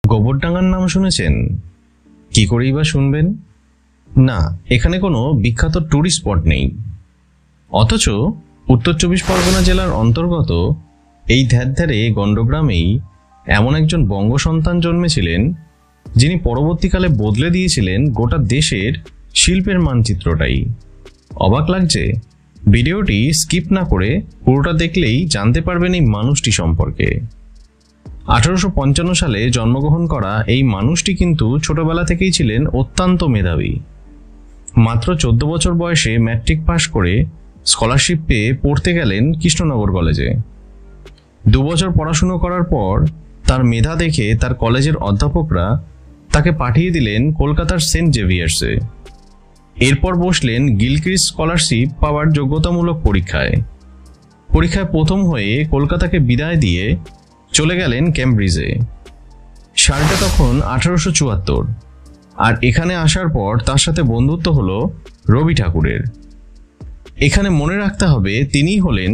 গোবরডাঙ্গার নাম শুনেছেন? কি করেই বা শুনবেন? না, এখানে কোনো বিখ্যাত ট্যুরিস্ট স্পট নেই। অথচ উত্তর 24 পরগনা জেলার অন্তর্গত এই ধ্যারধারে গণ্ডগ্রামেই এমন একজন বঙ্গ সন্তান জন্মেছিলেন যিনি পরবর্তীকালে বদলে দিয়েছিলেন গোটা দেশের শিল্পের মানচিত্রটাই। অবাক লাগছে? ভিডিওটি স্কিপ না করে পুরোটা দেখলেই জানতে পারবেন এই মানুষটি সম্পর্কে। 1855 সালে জন্মগ্রহণ করা এই মানুষটি কিন্তু ছোটবেলা থেকেই ছিলেন অত্যন্ত মেধাবী। মাত্র 14 বছর বয়সে ম্যাট্রিক পাশ করে স্কলারশিপ পেয়ে পড়তে গেলেন কৃষ্ণনগর কলেজে। 2 বছর পড়াশুনো করার পর তার মেধা দেখে তার কলেজের অধ্যাপকরা তাকে পাঠিয়ে দিলেন কলকাতার সেন্ট জেভিয়ার্সে। এরপর বসলেন গিলক্রিস্ট স্কলারশিপ পাওয়ার যোগ্যতামূলক পরীক্ষায় প্রথম হয়ে কলকাতাকে বিদায় দিয়ে চলে গেলেন ক্যামব্রিজে। সালটা তখন 1874, আর এখানে আসার পর তার সাথে বন্ধুত্ব হলো রবি ঠাকুরের। এখানে মনে রাখতে হবে তিনিই হলেন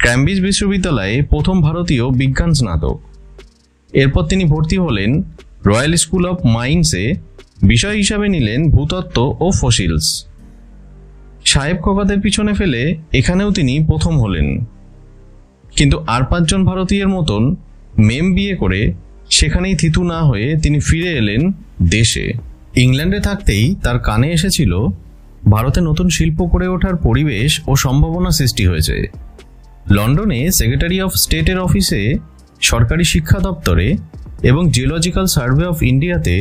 ক্যামব্রিজ বিশ্ববিদ্যালয়ে প্রথম ভারতীয় বিজ্ঞান স্নাতক। এরপর তিনি ভর্তি হলেন রয়্যাল স্কুল অফ মাইন্সে, বিষয় হিসাবে নিলেন ভূতত্ত্ব ও ফসিলস। সাহেব খোকাদের পিছনে ফেলে এখানেও তিনি প্রথম হলেন। কিন্তু আর 5 জন ভারতীয়ের মতন মেম বিয়ে করে সেখানেই থিতু না হয়ে তিনি ফিরে এলেন দেশে। ইংল্যান্ডে থাকতেই তার কানে এসেছিল ভারতে নতুন শিল্প গড়ে ওঠার পরিবেশ ও সম্ভাবনা সৃষ্টি হয়েছে। লন্ডনে সেক্রেটারি অফ স্টেটের অফিসে, সরকারি শিক্ষা দপ্তরে এবং জিওলজিক্যাল সার্ভে অফ ইন্ডিয়াতে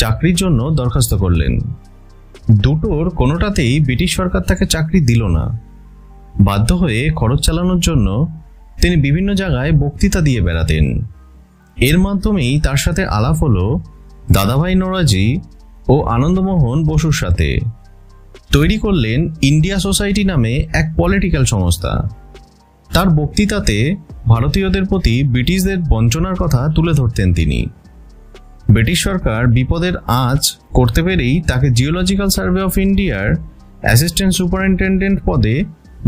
চাকরির জন্য দরখাস্ত করলেন। দুটোর কোনোটাতেই ব্রিটিশ সরকার তাকে চাকরি দিল না। বাধ্য হয়ে খরচ চালানোর জন্য তিনি বিভিন্ন জায়গায় বক্তৃতা দিয়ে বেড়াতেন। এর মাধ্যমেই তার সাথে আলাপ হলো দাদাভাই নওরোজি ও আনন্দমোহন বসুর সাথে। তৈরি করলেন ইন্ডিয়া সোসাইটি নামে এক পলিটিক্যাল সংস্থা। তার বক্তৃতাতে ভারতীয়দের প্রতি ব্রিটিশদের বঞ্চনার কথা তুলে ধরতেন তিনি। ব্রিটিশ সরকার বিপদের আঁচ করতে পেরেই তাকে জিওলজিক্যাল সার্ভে অফ ইন্ডিয়ার অ্যাসিস্ট্যান্ট সুপারিনটেন্ডেন্ট পদে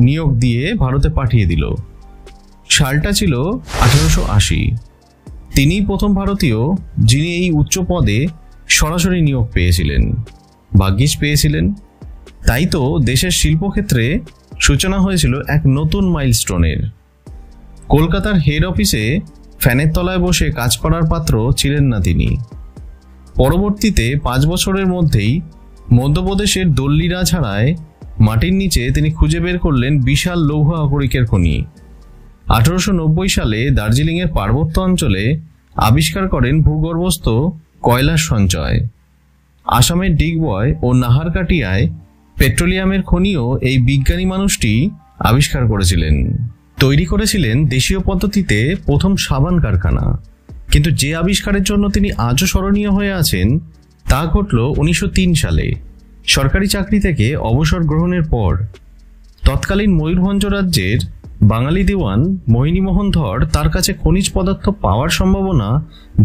নিয়োগ দিয়ে ভারতে পাঠিয়ে দিল। সালটা ছিল 1880। তিনিই প্রথম ভারতীয় যিনি এই উচ্চ পদে সরাসরি নিয়োগ পেয়েছিলেন। ভাগ্যিস পেয়েছিলেন, তাই তো দেশের শিল্পক্ষেত্রে সূচনা হয়েছিল এক নতুন মাইলস্টোনের। কলকাতার হেড অফিসে ফ্যানের তলায় বসে কাজ করার পাত্র ছিলেন না তিনি। পরবর্তীতে 5 বছরের মধ্যেই মধ্যপ্রদেশের দল্লি রাজহারায় মাটির নিচে তিনি খুঁজে বের করলেন বিশাল লৌহ আকরিকের খনি। 1890 সালে দার্জিলিংয়ের পার্বত্য অঞ্চলে আবিষ্কার করেন ভূগর্ভস্থ কয়লার সঞ্চয়। আসামের ডিগবয় ও নাহারকাটিয়ায় পেট্রোলিয়ামের খনিও এই বিজ্ঞানী মানুষটি আবিষ্কার করেছিলেন। তৈরি করেছিলেন দেশীয় পদ্ধতিতে প্রথম সাবান কারখানা। কিন্তু যে আবিষ্কারের জন্য তিনি আজও স্মরণীয় হয়ে আছেন তা ঘটল 1903 সালে, সরকারি চাকরি থেকে অবসর গ্রহণের পর। তৎকালীন ময়ূরভঞ্জ রাজ্যের বাঙালি দেওয়ান মোহিনীমোহন ধর তার কাছে খনিজ পদার্থ পাওয়ার সম্ভাবনা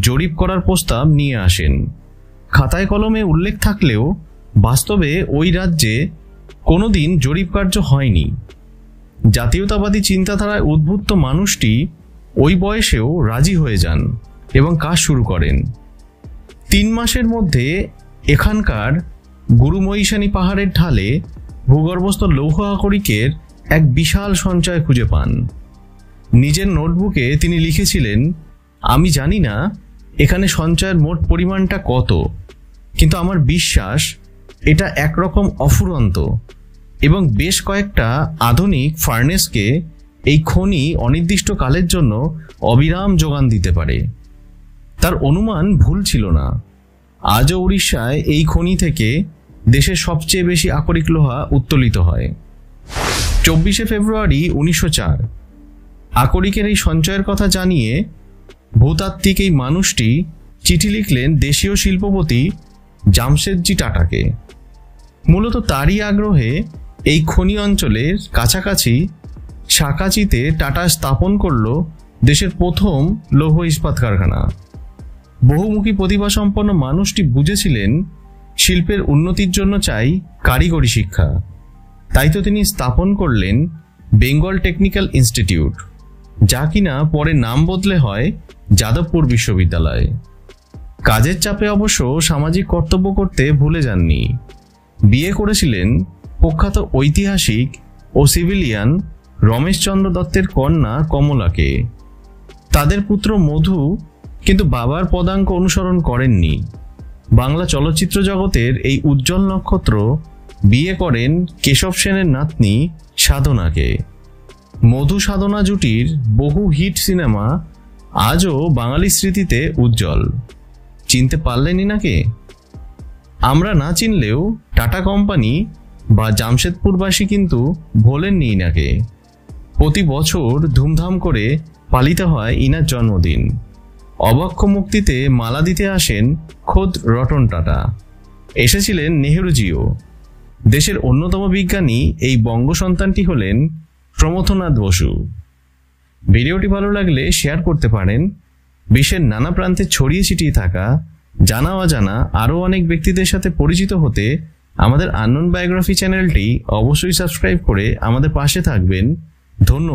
জরিপ করার প্রস্তাব নিয়ে আসেন। খাতায় কলমে উল্লেখ থাকলেও বাস্তবে ওই রাজ্যে কোনোদিন জরিপ কার্য হয়নি। জাতীয়তাবাদী চিন্তাধারায় উদ্বুদ্ধ মানুষটি ওই বয়সেও রাজি হয়ে যান এবং কাজ শুরু করেন। 3 মাসের মধ্যে এখানকার গুরুমহিষানী পাহাড়ের ঢালে ভূগর্ভস্থ লৌহ আকরিকের এক বিশাল সঞ্চয় খুঁজে পান। নিজের নোটবুকে তিনি লিখেছিলেন, আমি জানি না এখানে সঞ্চয়ের মোট পরিমাণটা কত, কিন্তু আমার বিশ্বাস এটা একরকম অফুরন্ত এবং বেশ কয়েকটা আধুনিক ফার্নেসকে এই খনি অনির্দিষ্ট কালের জন্য অবিরাম যোগান দিতে পারে। তার অনুমান ভুল ছিল না। আজও উড়িষ্যায় এই খনি থেকে দেশের সবচেয়ে বেশি আকরিক লোহা উত্তোলিত হয়। 24 ফেব্রুয়ারি 1904 আকরিকের এই সঞ্চয়ের কথা জানিয়ে ভূতাত্ত্বিক এই মানুষটি চিঠি লিখলেন দেশীয় শিল্পপতি জামশেদজি টাটাকে। মূলত তারই আগ্রহে এই খনি অঞ্চলের কাছাকাছি সাকাচিতে টাটা স্থাপন করল দেশের প্রথম লৌহ ইস্পাত কারখানা। বহুমুখী প্রতিভাসম্পন্ন মানুষটি বুঝেছিলেন শিল্পের উন্নতির জন্য চাই কারিগরি শিক্ষা। তাই তো তিনি স্থাপন করলেন বেঙ্গল টেকনিক্যাল ইনস্টিটিউট, যা কিনা পরে নাম বদলে হয় যাদবপুর বিশ্ববিদ্যালয়। কাজের চাপে অবশ্য সামাজিক কর্তব্য করতে ভুলে যাননি। বিয়ে করেছিলেন প্রখ্যাত ঐতিহাসিক ও সিভিলিয়ান রমেশচন্দ্র দত্তের কন্যা কমলাকে। তাদের পুত্র মধু কিন্তু বাবার পদাঙ্ক অনুসরণ করেননি। বাংলা চলচ্চিত্র জগতের এই উজ্জ্বল নক্ষত্র বিয়ে করেন কেশব সেনের নাতনি সাধনাকে। মধু সাধনা জুটির বহু হিট সিনেমা আজও বাঙালি স্মৃতিতে উজ্জ্বল। চিনতে পারলেন ইনাকে? আমরা না চিনলেও টাটা কোম্পানি বা জামশেদপুরবাসী কিন্তু ভোলেননি ইনাকে। প্রতি বছর ধুমধাম করে পালিত হয় ইনার জন্মদিন। অবাক্ষ মুক্তিতে মালা দিতে আসেন খোদ রতন টাটা। এসেছিলেন নেহেরুজিও। দেশের অন্যতম বিজ্ঞানী এই বঙ্গ সন্তানটি হলেন প্রমথনাথ বসু। ভিডিওটি ভালো লাগলে শেয়ার করতে পারেন। বিশ্বের নানা প্রান্তে ছড়িয়ে ছিটিয়ে থাকা জানা অজানা আরও অনেক ব্যক্তিদের সাথে পরিচিত হতে আমাদের আননোন বায়োগ্রাফি চ্যানেলটি অবশ্যই সাবস্ক্রাইব করে আমাদের পাশে থাকবেন। ধন্যবাদ।